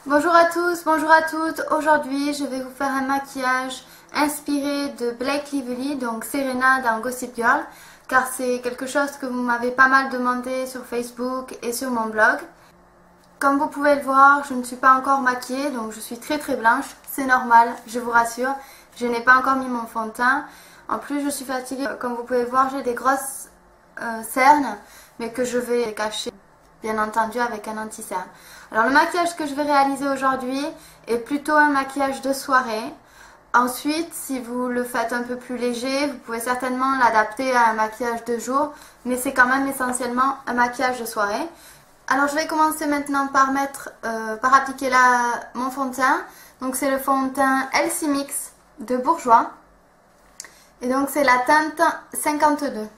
Bonjour à tous, bonjour à toutes. Aujourd'hui, je vais vous faire un maquillage inspiré de Blake Lively, donc Serena dans Gossip Girl, car c'est quelque chose que vous m'avez pas mal demandé sur Facebook et sur mon blog. Comme vous pouvez le voir, je ne suis pas encore maquillée, donc je suis très blanche. C'est normal, je vous rassure. Je n'ai pas encore mis mon fond de teint. En plus, je suis fatiguée. Comme vous pouvez le voir, j'ai des grosses cernes, mais que je vais cacher, bien entendu, avec un anti-cerne. Alors, le maquillage que je vais réaliser aujourd'hui est plutôt un maquillage de soirée. Ensuite, si vous le faites un peu plus léger, vous pouvez certainement l'adapter à un maquillage de jour, mais c'est quand même essentiellement un maquillage de soirée. Alors, je vais commencer maintenant par appliquer mon fond de teint. Donc, c'est le fond de teint LC Mix de Bourjois. Et donc, c'est la teinte 52.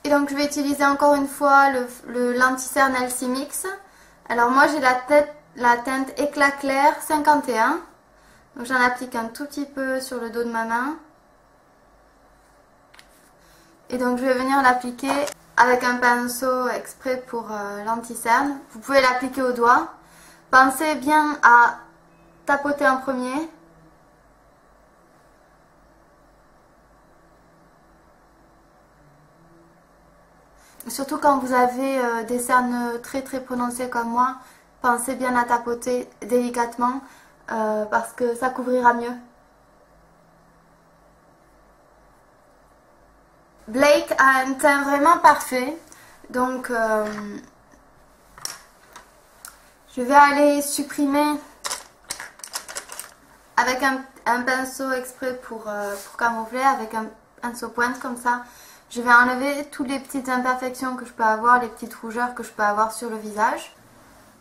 Et donc je vais utiliser encore une fois l'anti-cerne LC Mix. Alors moi j'ai la teinte éclat clair 51. Donc j'en applique un tout petit peu sur le dos de ma main. Et donc je vais venir l'appliquer avec un pinceau exprès pour l'anti-cerne. Vous pouvez l'appliquer au doigt. Pensez bien à tapoter en premier. Surtout quand vous avez des cernes très prononcées comme moi, pensez bien à tapoter délicatement parce que ça couvrira mieux. Blake a un teint vraiment parfait, donc je vais aller supprimer avec un pinceau exprès pour camoufler, avec un pinceau pointe comme ça. Je vais enlever toutes les petites imperfections que je peux avoir, les petites rougeurs que je peux avoir sur le visage.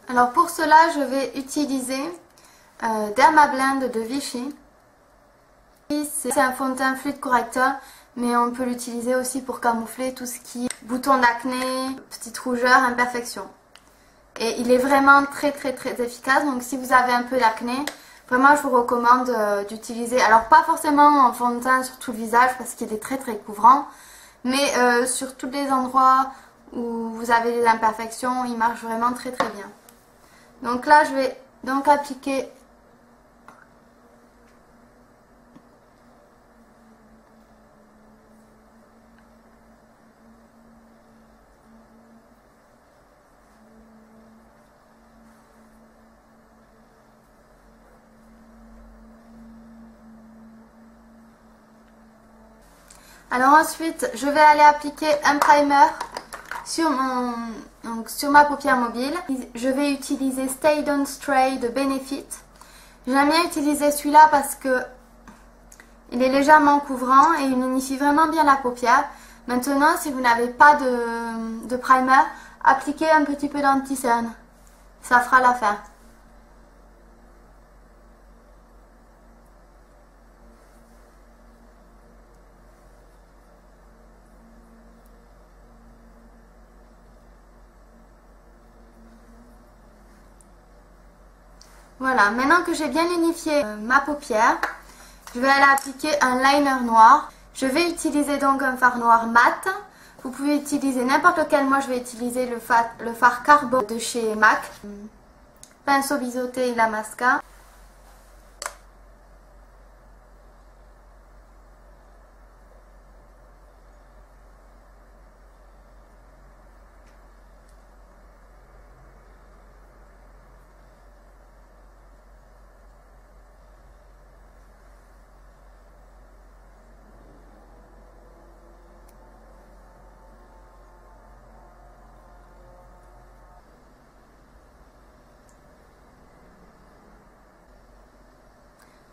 Alors pour cela, je vais utiliser Dermablend de Vichy. C'est un fond de teint fluide correcteur, mais on peut l'utiliser aussi pour camoufler tout ce qui est boutons d'acné, petites rougeurs, imperfections. Et il est vraiment très efficace, donc si vous avez un peu d'acné, vraiment je vous recommande d'utiliser, alors pas forcément en fond de teint sur tout le visage parce qu'il est très couvrant, mais sur tous les endroits où vous avez des imperfections, il marche vraiment très bien. Donc là, je vais donc appliquer Alors ensuite, je vais aller appliquer un primer sur ma paupière mobile. Je vais utiliser Stay Don't Stray de Benefit. J'aime bien utiliser celui-là parce que il est légèrement couvrant et il unifie vraiment bien la paupière. Maintenant, si vous n'avez pas de primer, appliquez un petit peu d'anti-cerne. Ça fera l'affaire. Voilà, maintenant que j'ai bien unifié ma paupière, je vais aller appliquer un liner noir. Je vais utiliser donc un fard noir mat. Vous pouvez utiliser n'importe lequel. Moi, je vais utiliser le fard Carbon de chez MAC. Pinceau biseauté Illamasqua.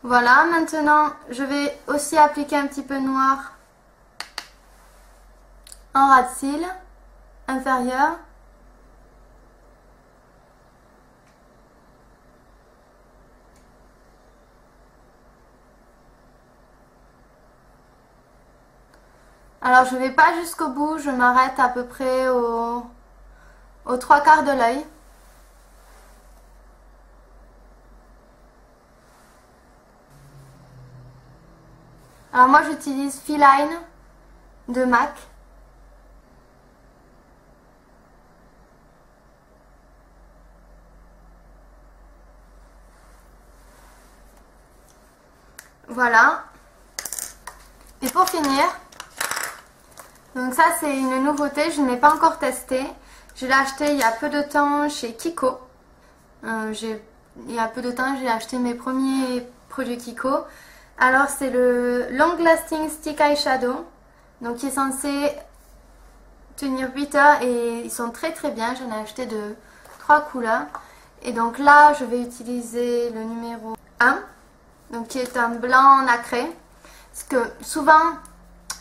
Voilà, maintenant je vais aussi appliquer un petit peu noir en ras de cils inférieur. Alors je vais pas jusqu'au bout, je m'arrête à peu près aux trois quarts de l'œil. Alors moi j'utilise Feline de MAC. Voilà. Et pour finir, donc ça c'est une nouveauté, je ne l'ai pas encore testé. Je l'ai acheté il y a peu de temps chez Kiko. Il y a peu de temps j'ai acheté mes premiers produits Kiko. Alors c'est le Long Lasting Stick Eyeshadow. Donc il est censé tenir 8 heures et ils sont très très bien. J'en ai acheté de 3 couleurs. Et donc là je vais utiliser le numéro 1. Donc qui est un blanc nacré. Parce que souvent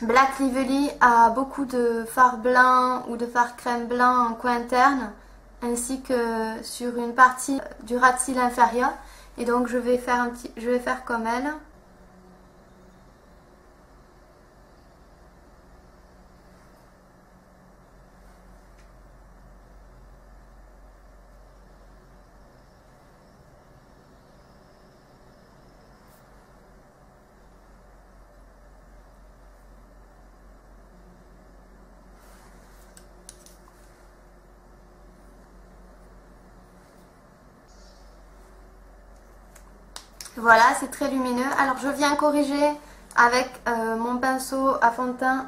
Black Lively a beaucoup de fard blanc ou de fard crème blanc en coin interne, ainsi que sur une partie du ras de cils inférieur. Et donc je vais faire comme elle. Voilà, c'est très lumineux. Alors je viens corriger avec mon pinceau à fond de teint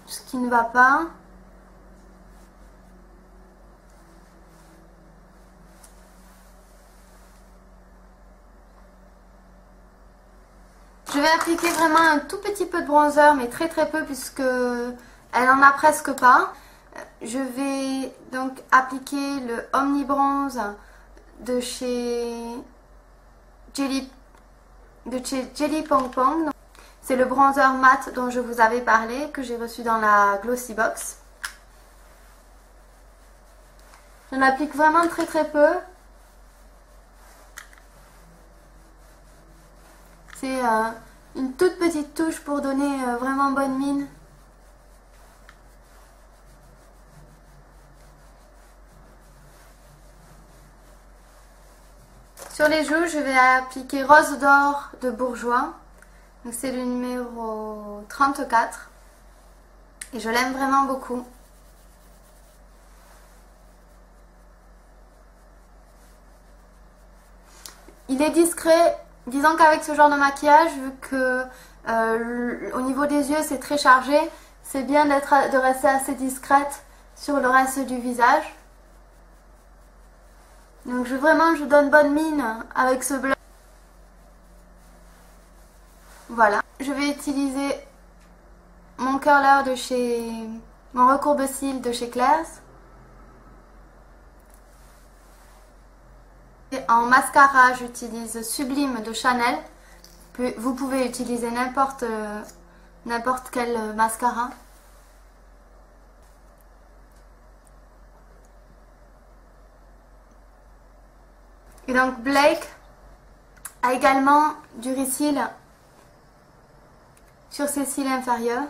ce qui ne va pas. Je vais appliquer vraiment un tout petit peu de bronzer, mais très très peu puisque elle en a presque pas. Je vais donc appliquer le Omni Bronze de chez Jelly Pong Pong. C'est le bronzer mat dont je vous avais parlé, que j'ai reçu dans la Glossy Box. J'en applique vraiment très très peu. C'est une toute petite touche pour donner vraiment bonne mine. Sur les joues, je vais appliquer Rose d'Or de Bourjois. C'est le numéro 34. Et je l'aime vraiment beaucoup. Il est discret. Disons qu'avec ce genre de maquillage, vu que au niveau des yeux c'est très chargé, c'est bien de rester assez discrète sur le reste du visage. Donc je donne bonne mine avec ce blush. Voilà. Je vais utiliser mon curler de chez... mon recourbe-cils de chez Claire's. Et en mascara, j'utilise Sublime de Chanel. Vous pouvez utiliser n'importe quel mascara. Et donc Blake a également du recil sur ses cils inférieurs.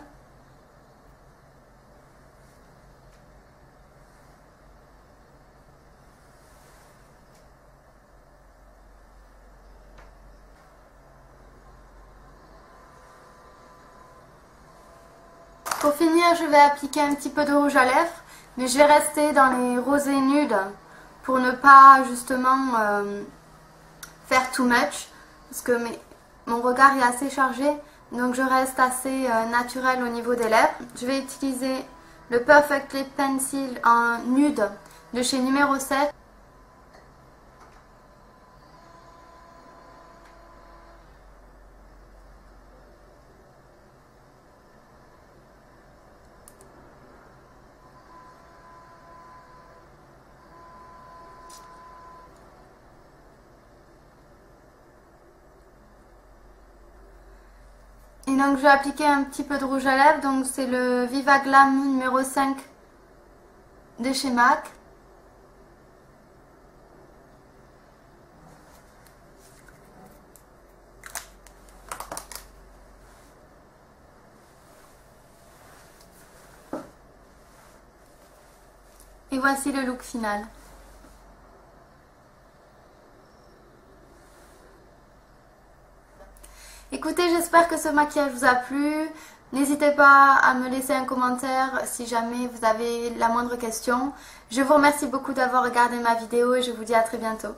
Pour finir, je vais appliquer un petit peu de rouge à lèvres, mais je vais rester dans les rosés nudes pour ne pas justement faire too much, parce que mon regard est assez chargé, donc je reste assez naturel au niveau des lèvres. Je vais utiliser le Perfect Lip Pencil en nude de chez numéro 7. Et donc je vais appliquer un petit peu de rouge à lèvres, donc c'est le Viva Glam numéro 5 de chez MAC. Et voici le look final. Écoutez, j'espère que ce maquillage vous a plu. N'hésitez pas à me laisser un commentaire si jamais vous avez la moindre question. Je vous remercie beaucoup d'avoir regardé ma vidéo et je vous dis à très bientôt.